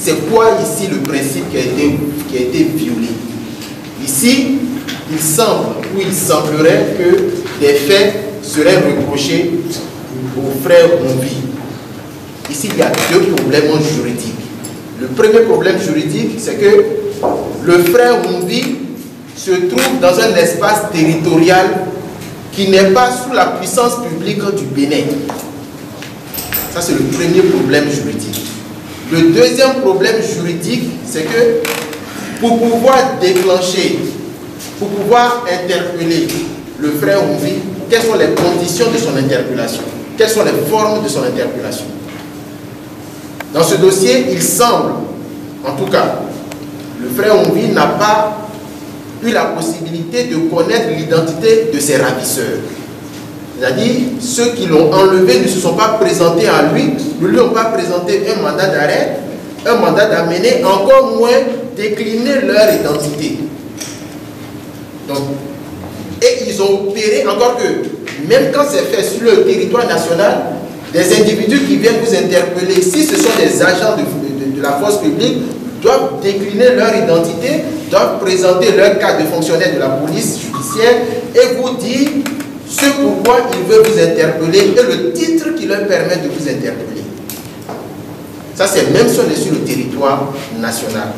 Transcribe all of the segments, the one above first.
c'est quoi ici le principe qui a été violé? Ici, il semble, ou il semblerait que des faits seraient reprochés aux frères Mumbi. Ici, il y a deux problèmes juridiques. Le premier problème juridique, c'est que le frère Mumbi se trouve dans un espace territorial qui n'est pas sous la puissance publique du Bénin. Ça, c'est le premier problème juridique. Le deuxième problème juridique, c'est que pour pouvoir déclencher, pour pouvoir interpeller le frère Mumbi, quelles sont les conditions de son interpellation? Quelles sont les formes de son interpellation? Dans ce dossier, il semble, en tout cas, le frère Mumbi n'a pas eu la possibilité de connaître l'identité de ses ravisseurs. C'est-à-dire, ceux qui l'ont enlevé ne se sont pas présentés à lui, ne lui ont pas présenté un mandat d'arrêt, un mandat d'amener, encore moins décliner leur identité. Donc, et ils ont opéré, encore que, même quand c'est fait sur le territoire national, des individus qui viennent vous interpeller, si ce sont des agents de la force publique, doivent décliner leur identité, doivent présenter leur carte de fonctionnaire de la police judiciaire et vous dire ce pourquoi ils veulent vous interpeller et le titre qui leur permet de vous interpeller. Ça, c'est même si on est sur le territoire national.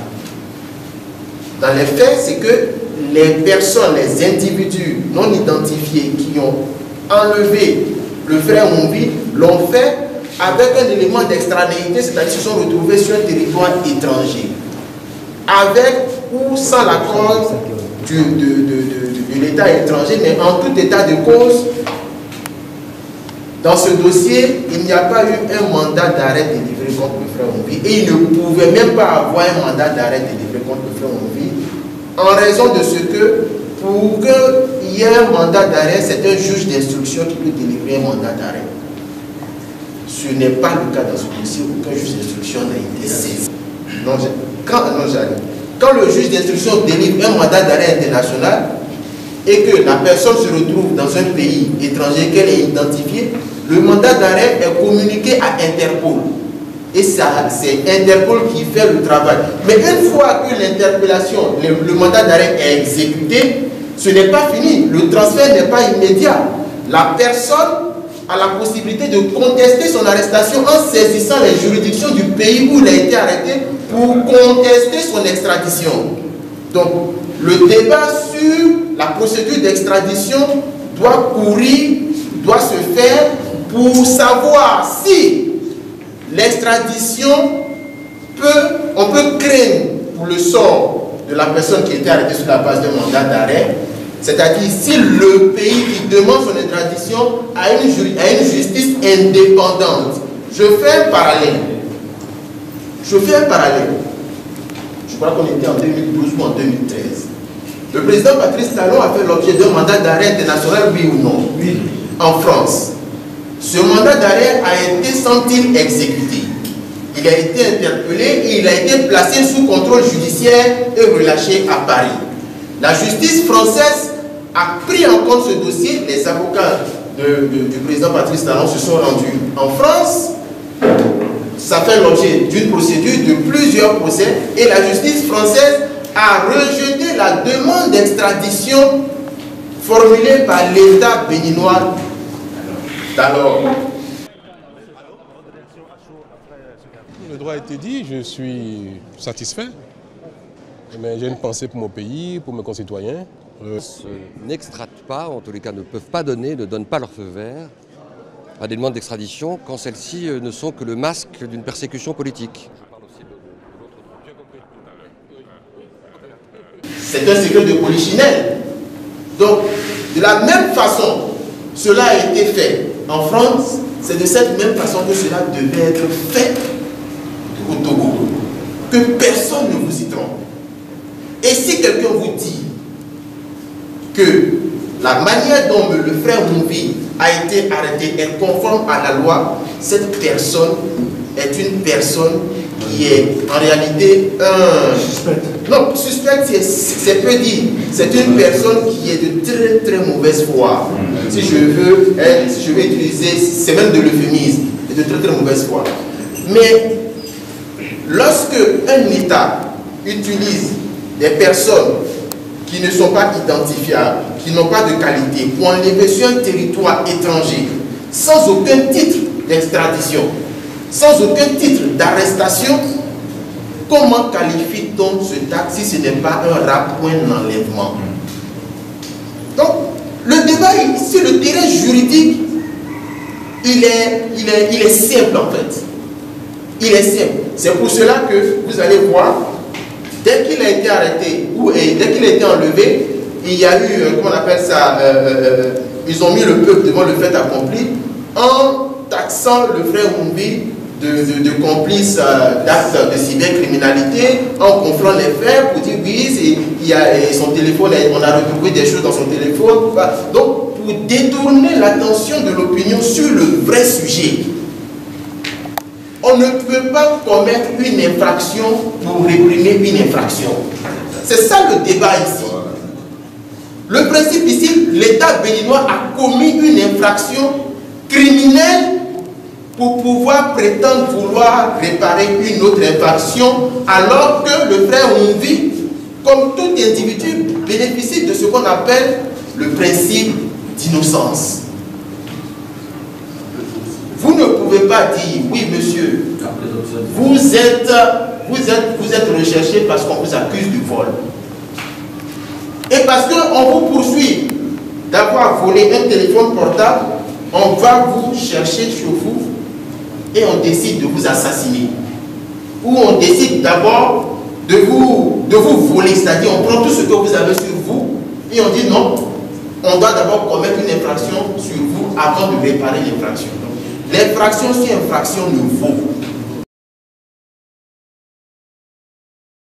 Dans les faits, c'est que les personnes, les individus non identifiés qui ont enlevé le frère Mumbi l'ont fait avec un élément d'extranéité, c'est-à-dire qu'ils se sont retrouvés sur un territoire étranger, avec ou sans l'accord de l'État étranger, mais en tout état de cause, dans ce dossier, il n'y a pas eu un mandat d'arrêt délivré contre le frère Mumbi et il ne pouvait même pas avoir un mandat d'arrêt délivré contre le frère Mumbi en raison de ce que, pour qu'il y ait un mandat d'arrêt, c'est un juge d'instruction qui peut délivrer un mandat d'arrêt. Ce n'est pas le cas dans ce dossier, aucun juge d'instruction n'a été saisi. Quand le juge d'instruction délivre un mandat d'arrêt international et que la personne se retrouve dans un pays étranger qu'elle est identifiée, le mandat d'arrêt est communiqué à Interpol. Et c'est Interpol qui fait le travail. Mais une fois que l'interpellation, le mandat d'arrêt est exécuté, ce n'est pas fini. Le transfert n'est pas immédiat. La personne a la possibilité de contester son arrestation en saisissant les juridictions du pays où il a été arrêté pour contester son extradition. Donc, le débat sur la procédure d'extradition doit courir, doit se faire pour savoir si l'extradition on peut craindre pour le sort de la personne qui était arrêtée sur la base d'un mandat d'arrêt. C'est-à-dire si le pays qui demande son extradition a une justice indépendante. Je fais un parallèle. Je crois qu'on était en 2012 ou en 2013. Le président Patrice Talon a fait l'objet d'un mandat d'arrêt international, oui ou non? Oui. En France. Ce mandat d'arrêt a été sans-il exécuté. Il a été interpellé et il a été placé sous contrôle judiciaire et relâché à Paris. La justice française a pris en compte ce dossier. Les avocats du président Patrice Talon se sont rendus en France. Ça fait l'objet d'une procédure, de plusieurs procès, et la justice française a rejeté la demande d'extradition formulée par l'État béninois d'alors. Le droit a été dit, je suis satisfait, mais j'ai une pensée pour mon pays, pour mes concitoyens. N'extradent pas, en tous les cas ne peuvent pas donner, ne donnent pas leur feu vert à des demandes d'extradition quand celles-ci ne sont que le masque d'une persécution politique. C'est un secret de polichinelle. Donc, de la même façon, cela a été fait en France, c'est de cette même façon que cela devait être fait au Togo. Que personne ne vous y trompe. Et si quelqu'un vous dit que la manière dont le frère Mumbi a été arrêté est conforme à la loi, cette personne est une personne qui est en réalité un... Suspect. Non, suspect, c'est peu dire. C'est une personne qui est de très très mauvaise foi. Si je veux utiliser, c'est même de l'euphémisme, de très très mauvaise foi. Mais lorsque un État utilise des personnes qui ne sont pas identifiables, qui n'ont pas de qualité, pour enlever sur un territoire étranger, sans aucun titre d'extradition, sans aucun titre d'arrestation, comment qualifie-t-on ce acte si ce n'est pas un rapproint d'enlèvement? Donc, le débat sur le terrain juridique, il est simple en fait. Il est simple. C'est pour cela que vous allez voir, dès qu'il a été arrêté, dès qu'il a été enlevé, il y a eu, comment on appelle ça, ils ont mis le peuple devant le fait accompli, en taxant le frère Mumbi de complice d'actes de cybercriminalité, en conflant les faits pour dire oui, il y a son téléphone, on a retrouvé des choses dans son téléphone. Donc, pour détourner l'attention de l'opinion sur le vrai sujet. On ne peut pas commettre une infraction pour réprimer une infraction. C'est ça le débat ici. Le principe ici, l'État béninois a commis une infraction criminelle pour pouvoir prétendre vouloir réparer une autre infraction, alors que le frère Mumbi, comme tout individu, bénéficie de ce qu'on appelle le principe d'innocence. Vous ne pouvez pas dire, oui monsieur, vous êtes recherché parce qu'on vous accuse du vol. Et parce qu'on vous poursuit d'avoir volé un téléphone portable, on va vous chercher chez vous et on décide de vous assassiner. Ou on décide d'abord de vous voler, c'est-à-dire on prend tout ce que vous avez sur vous et on dit non, on doit d'abord commettre une infraction sur vous avant de réparer l'infraction. L'infraction sur infraction ne vaut